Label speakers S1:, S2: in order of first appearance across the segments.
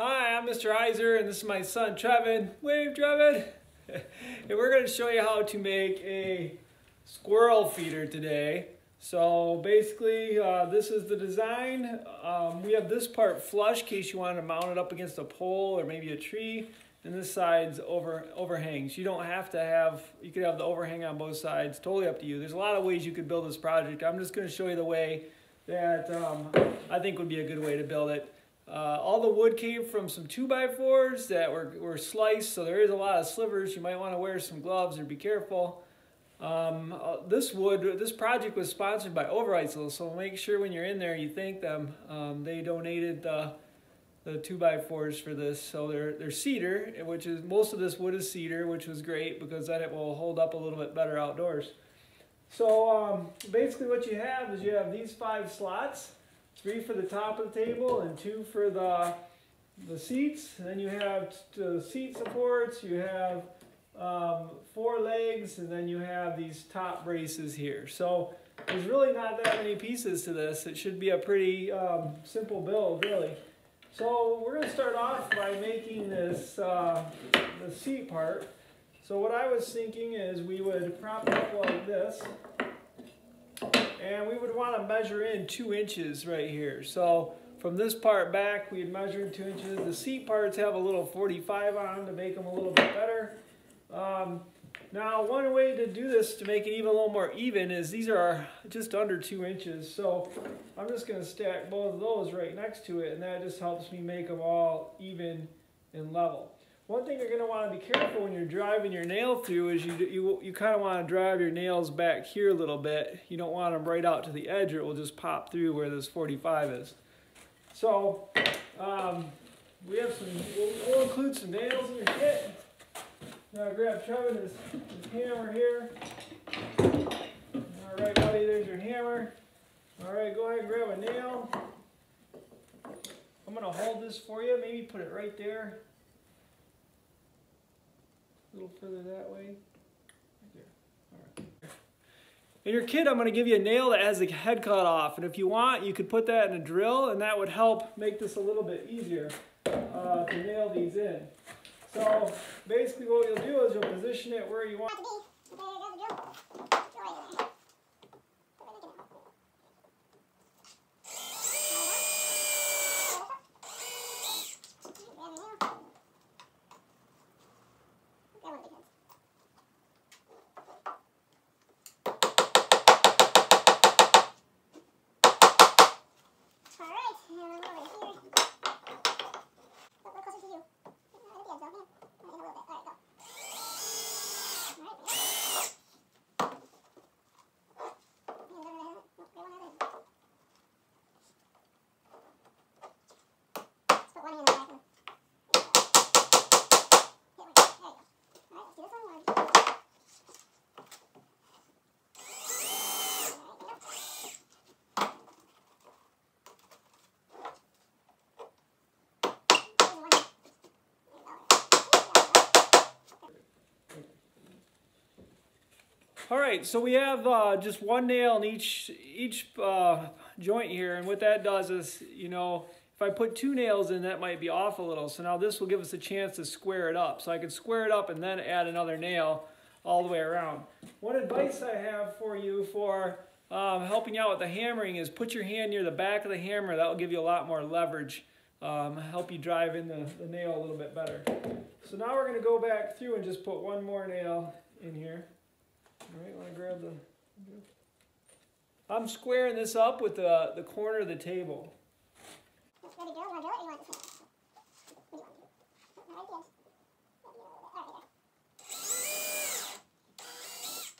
S1: Hi, I'm Mr. Heiser, and this is my son Trevin. Wave, Trevin! And we're going to show you how to make a squirrel feeder today. So basically, this is the design. We have this part flush in case you want to mount it up against a pole or maybe a tree. And this side's overhangs. You don't have to have, you could have the overhang on both sides, totally up to you. There's a lot of ways you could build this project. I'm just going to show you the way that I think would be a good way to build it. All the wood came from some 2x4s that were sliced, so there is a lot of slivers. You might want to wear some gloves or be careful. This project was sponsored by Overijssel, so make sure when you're in there you thank them. They donated the 2x4s for this, so they're cedar, which is, most of this wood is cedar, which was great because then it will hold up a little bit better outdoors. So basically what you have is you have these 5 slots. 3 for the top of the table and 2 for the seats. And then you have the seat supports, you have 4 legs, and then you have these top braces here. So there's really not that many pieces to this. It should be a pretty simple build, really. So we're going to start off by making this the seat part. So what I was thinking is we would prop it up like this. And we would want to measure in 2 inches right here. So from this part back, we'd measure in 2 inches. The seat parts have a little 45 on them to make them a little bit better. Now, one way to do this to make it even a little more even is these are just under 2 inches. So I'm just going to stack both of those right next to it, and that just helps me make them all even and level. One thing you're going to want to be careful when you're driving your nail through is you kind of want to drive your nails back here a little bit. You don't want them right out to the edge or it will just pop through where this 45 is. So we have we'll include some nails in your kit. Now grab Trevin his hammer here. All right, buddy, there's your hammer. All right, go ahead and grab a nail. I'm going to hold this for you. Maybe put it right there. A little further that way. Right there. All right. In your kit, I'm going to give you a nail that has the head cut off. And if you want, you could put that in a drill, and that would help make this a little bit easier to nail these in. So basically what you'll do is you'll position it where you want it to be. All right, so we have just one nail in each joint here, and what that does is, you know, if I put 2 nails in, that might be off a little. So now this will give us a chance to square it up. So I could square it up and then add another nail all the way around. One advice I have for you for helping out with the hammering is put your hand near the back of the hammer. That will give you a lot more leverage, help you drive in the nail a little bit better. So now we're going to go back through and just put one more nail in here. All right, want to grab the... I'm squaring this up with the corner of the table. Ready to go? You want to drill it or you want to finish? What do you want to do?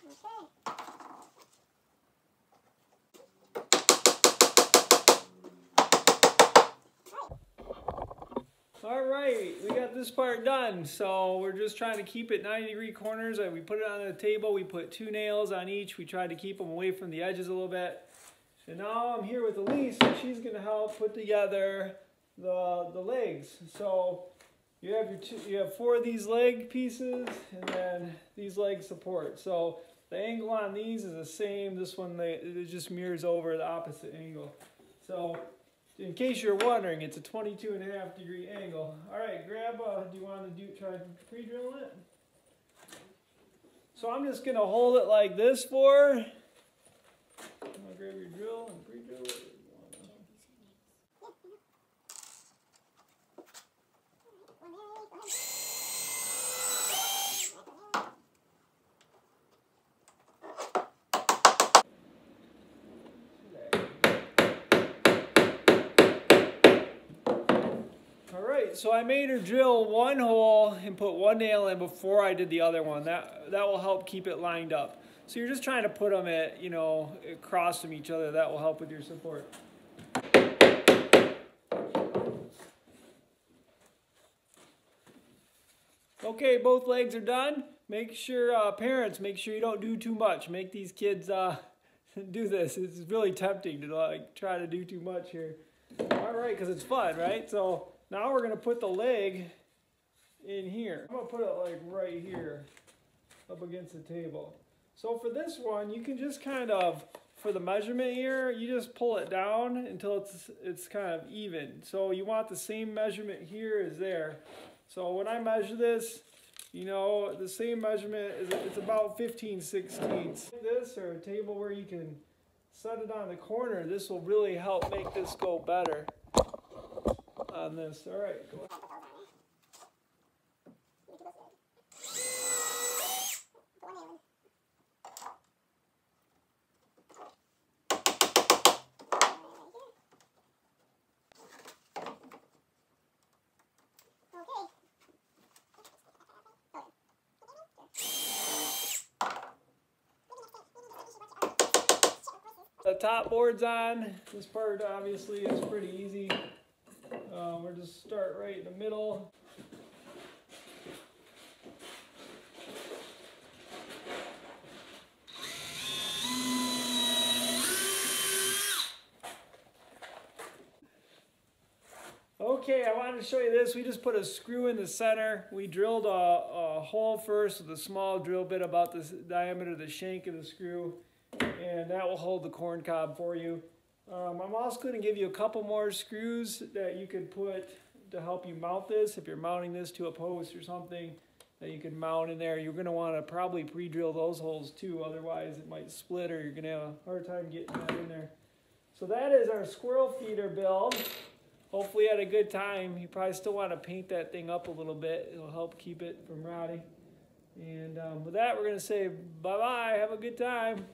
S1: Right there. All right, we got this part done. So we're just trying to keep it 90-degree corners. We put it on the table. We put 2 nails on each. We tried to keep them away from the edges a little bit. And now I'm here with Elise, and she's going to help put together the legs. So you have 4 of these leg pieces, and then these leg supports. So the angle on these is the same. This one, it just mirrors over the opposite angle. So in case you're wondering, it's a 22.5-degree angle. All right, grab, do you want to try pre-drilling it? So I'm just gonna hold it like this for. I'm gonna grab your drill and pre-drill it. So I made her drill one hole and put one nail in before I did the other one. That will help keep it lined up. So you're just trying to put them at, you know, across from each other. That will help with your support. Okay, both legs are done. Make sure, parents, make sure you don't do too much. Make these kids do this. It's really tempting to like try to do too much here. All right, because it's fun, right? So now we're going to put the leg in here. I'm going to put it like right here up against the table. So for this one, you can just kind of, for the measurement here, you just pull it down until it's kind of even. So you want the same measurement here as there. So when I measure this, you know, the same measurement is it's about 15/16. This or a table where you can set it on the corner, this will really help make this go better on this. All right, go ahead. The top board's on. This part obviously is pretty easy. We'll just start right in the middle. Okay, I wanted to show you this. We just put a screw in the center. We drilled a hole first with a small drill bit about the diameter of the shank of the screw, and that will hold the corn cob for you. I'm also going to give you a couple more screws that you could put to help you mount this. If you're mounting this to a post or something that you can mount in there, you're going to want to probably pre-drill those holes too, otherwise it might split or you're going to have a hard time getting that in there. So that is our squirrel feeder build. Hopefully you had a good time. You probably still want to paint that thing up a little bit. It'll help keep it from rotting. And with that, we're going to say bye-bye. Have a good time.